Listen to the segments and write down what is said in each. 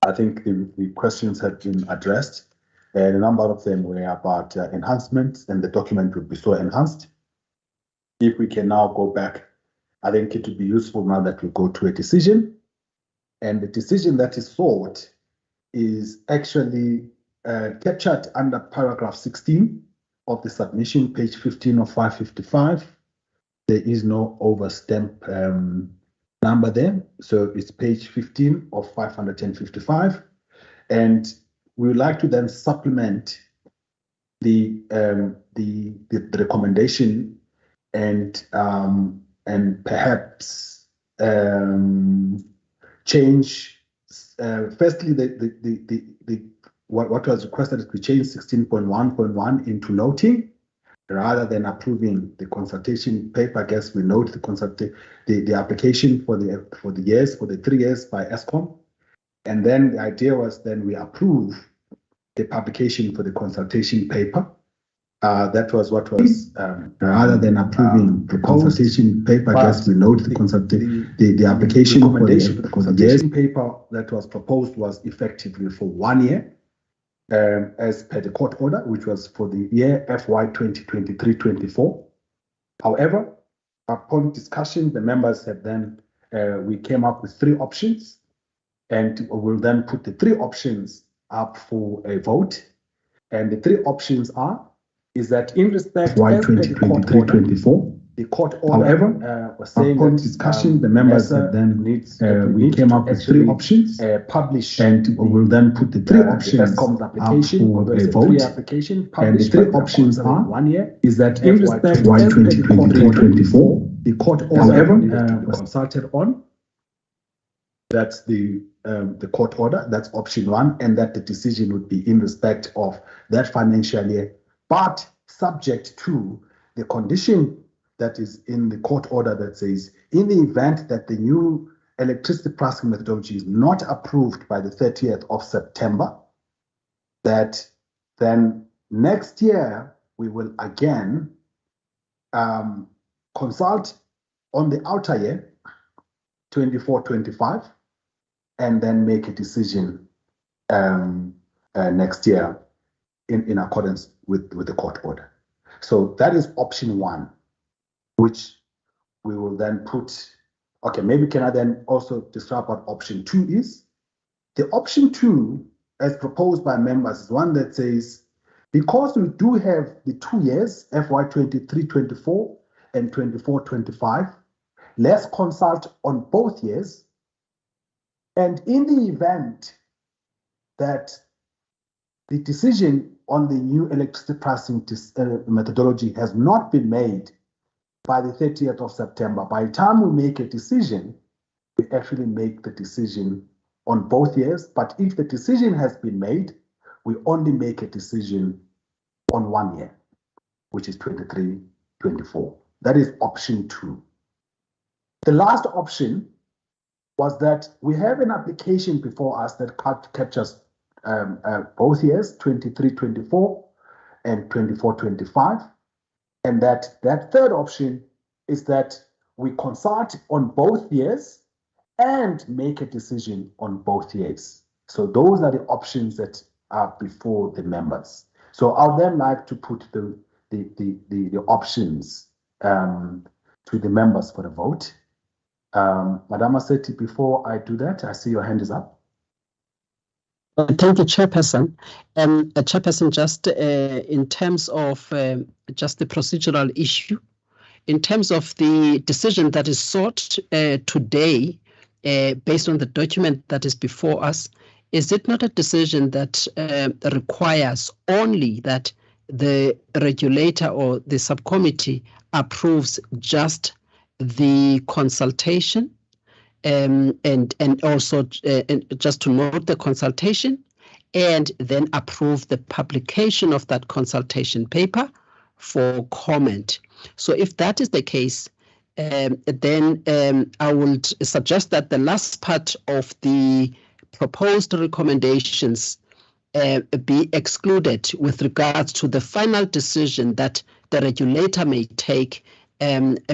I think the questions have been addressed, and a number of them were about enhancements, and the document would be so enhanced. If we can now go back, I think it would be useful now that we go to a decision, and the decision that is sought is actually captured under paragraph 16 of the submission, page 15 of 555. There is no overstamp number there, so it's page 15 of 555, and we would like to then supplement the recommendation and perhaps change firstly what was requested is to change 16.1.1 into noting rather than approving the consultation paper. I guess we note the application for the 3 years by ESCOM, and then the idea was then we approve the publication for the consultation paper. That was what was rather than approving the consultation paper. I guess we note the application for the consultation paper that was proposed was effectively for 1 year. As per the court order, which was for the year FY 2023-24. However, upon discussion, the members have then, we came up with 3 options, and we'll then put the 3 options up for a vote. And the 3 options is that in respect of FY 2023-24, the court order, however, was saying upon discussion, the members have then we came up with 3 options, publish, and we will then put the 3 options application for a vote. Application, and the 3 options are 1 year is that in respect of FY 2023-24, the court order, however, was consulted on. That's the court order. That's option 1, and that the decision would be in respect of that financial year, but subject to the condition that is in the court order that says, in the event that the new electricity pricing methodology is not approved by the 30th of September, that then next year we will again consult on the outer year, 24-25, and then make a decision next year in accordance with the court order. So that is option 1, which we will then put. Okay, maybe can I then also describe what option 2 is? The option 2, as proposed by members, is one that says, because we do have the 2 years, FY 23-24 and 24-25, let's consult on both years. And in the event that the decision on the new electricity pricing methodology has not been made by the 30th of September, by the time we make a decision, we actually make the decision on both years. But if the decision has been made, we only make a decision on 1 year, which is 23-24. That is option 2. The last option was that we have an application before us that captures both years, 23-24 and 24-25. And that third option is that we consult on both years and make a decision on both years. So those are the options that are before the members. So I'll then like to put the options to the members for the vote. Madam Aseti, before I do that, I see your hand is up. Thank you, Chairperson. Chairperson, just in terms of just the procedural issue, in terms of the decision that is sought today, based on the document that is before us, is it not a decision that requires only that the regulator or the subcommittee approves just the consultation? And also just to note the consultation and then approve the publication of that consultation paper for comment. So if that is the case, then I would suggest that the last part of the proposed recommendations be excluded with regards to the final decision that the regulator may take,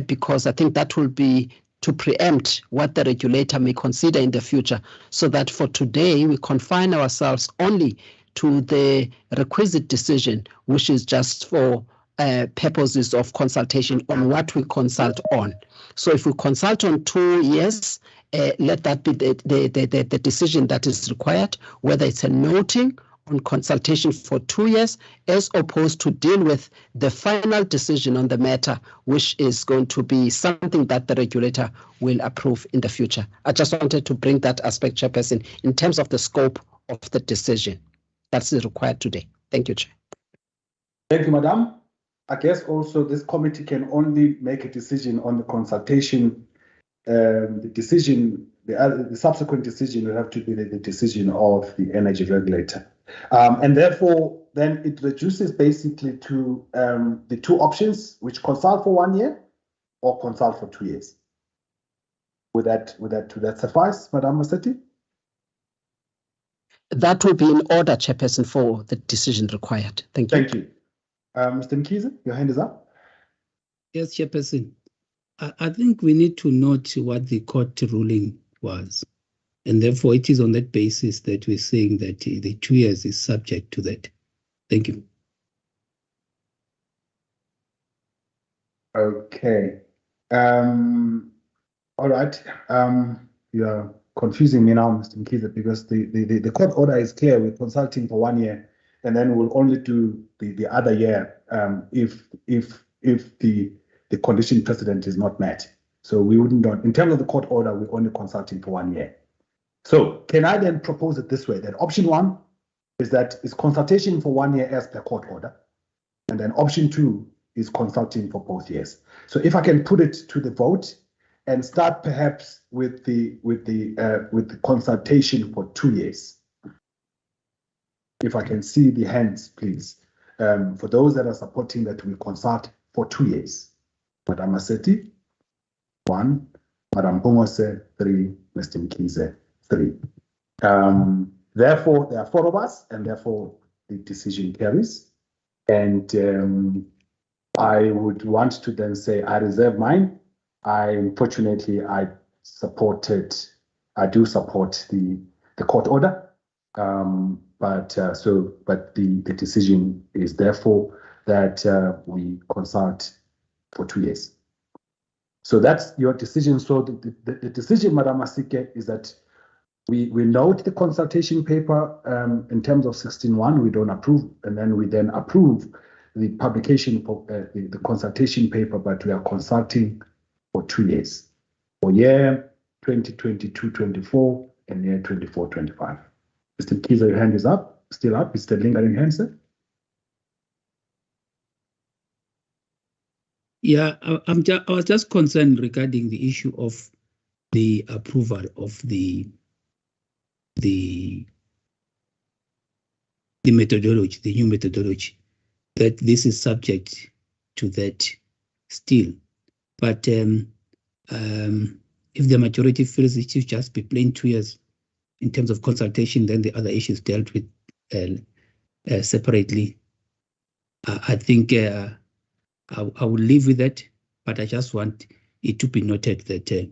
because I think that will be to preempt what the regulator may consider in the future, so that for today we confine ourselves only to the requisite decision, which is just for purposes of consultation on what we consult on. So if we consult on 2 years, let that be the decision that is required, whether it's a noting on consultation for 2 years, as opposed to deal with the final decision on the matter, which is going to be something that the regulator will approve in the future. I just wanted to bring that aspect, Chairperson, in terms of the scope of the decision that's required today. Thank you, Chair. Thank you, Madam. I guess also this committee can only make a decision on the consultation. The subsequent decision will have to be the decision of the energy regulator. And therefore, then it reduces basically to the two options, which consult for 1 year or consult for 2 years. Would that suffice, Madam Massetti? That will be in order, Chairperson, for the decision required. Thank you. Thank you. Mr. Mkhize, your hand is up. Yes, Chairperson. I think we need to note what the court ruling was. And therefore, it is on that basis that we're saying that the 2 years is subject to that. Thank you. Okay. All right. You are confusing me now, Mr. Mkhize, because the court order is clear. We're consulting for 1 year, and then we'll only do the other year if the condition precedent is not met. So we wouldn't, in terms of the court order, we're only consulting for 1 year. So can I then propose it this way, that option 1 is that it's consultation for 1 year as per court order, and then option 2 is consulting for both years. So if I can put it to the vote and start perhaps with the consultation for 2 years. If I can see the hands, please. For those that are supporting that we consult for 2 years. Madam Massetti, 1. Madam Pungose, 3. Mr. Mkhize, 3. Therefore, there are 4 of us, and therefore the decision carries. And I would want to then say I reserve mine. Unfortunately, I do support the court order. But the decision is therefore that we consult for 2 years. So that's your decision. So the decision, Madam Masike, is that we note the consultation paper in terms of 16.1, we don't approve, and then we then approve the publication of the consultation paper, but we are consulting for 2 years, for year 2022-24 and year 24-25. Mr. Mkhize, your hand is up, still up, it's the lingering hand, sir. Yeah, I was just concerned regarding the issue of the approval of the methodology, the new methodology, that this is subject to that still. But if the majority feels it should just be plain 2 years in terms of consultation, then the other issues dealt with separately. I think I will live with that, but I just want it to be noted that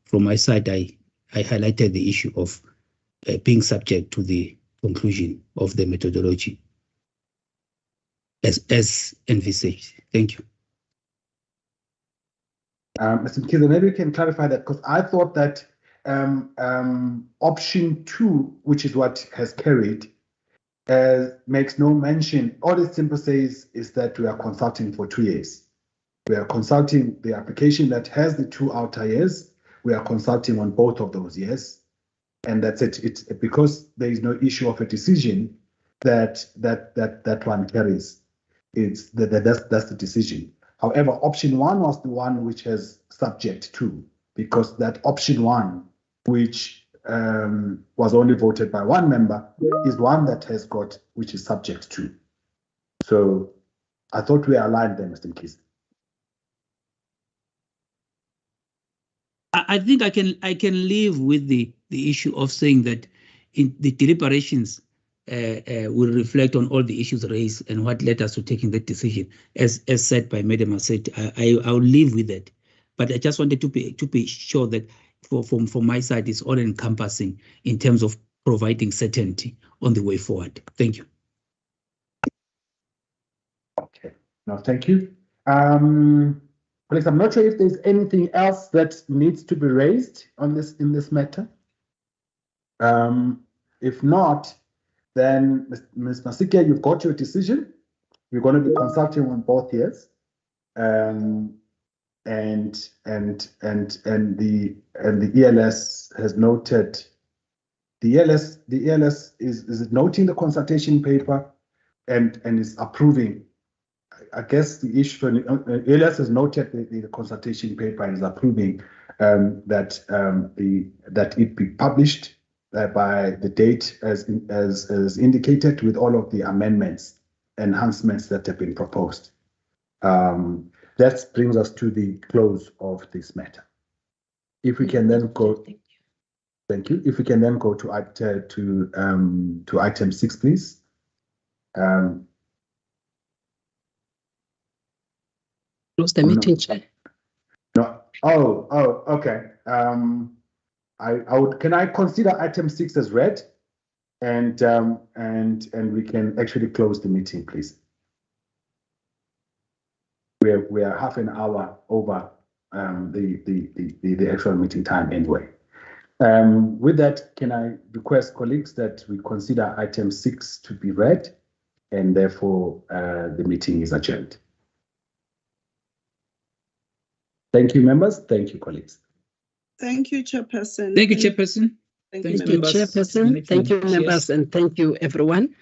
from my side, I highlighted the issue of being subject to the conclusion of the methodology as envisaged. Thank you. Mr. Mkhize, maybe you can clarify that, because I thought that option 2, which is what has carried, makes no mention. All it simply says is that we are consulting for 2 years. We are consulting the application that has the 2 outer years. We are consulting on both of those years, and that's it. It's because there is no issue of a decision that one carries. That's the decision. However, option 1 was the one which has subject to, because that option 1, which was only voted by 1 member, is one that has got, which is subject to. So I thought we aligned there, Mr. Mkhize. I think I can live with the issue of saying that in the deliberations will reflect on all the issues raised and what led us to taking that decision, as said by Madam Massetti. I will live with that. But I just wanted to be sure that from my side, it's all encompassing in terms of providing certainty on the way forward. Thank you. Okay. No, thank you. Colleagues, I'm not sure if there's anything else that needs to be raised on this in this matter. If not, then Ms. Masika, you've got your decision. We're going to be consulting on both years, and the ELS has noted. The ELS is noting the consultation paper, and is approving. I guess the issue for ELS has noted the consultation paper and is approving that it be published by the date as indicated, with all of the amendments, enhancements that have been proposed. That brings us to the close of this matter. If we can then go, thank you. If we can then go to item 6, please. Close the meeting, Chair. No. Oh, okay. I would. Can I consider item 6 as read, and we can actually close the meeting, please. We are half an hour over the actual meeting time anyway. With that, can I request colleagues that we consider item 6 to be read, and therefore the meeting is adjourned. Thank you, members. Thank you, colleagues. Thank you, Chairperson. Thank you, Chairperson. Thank Thank you, you, members. Chairperson. Thank you, members, and thank you, everyone.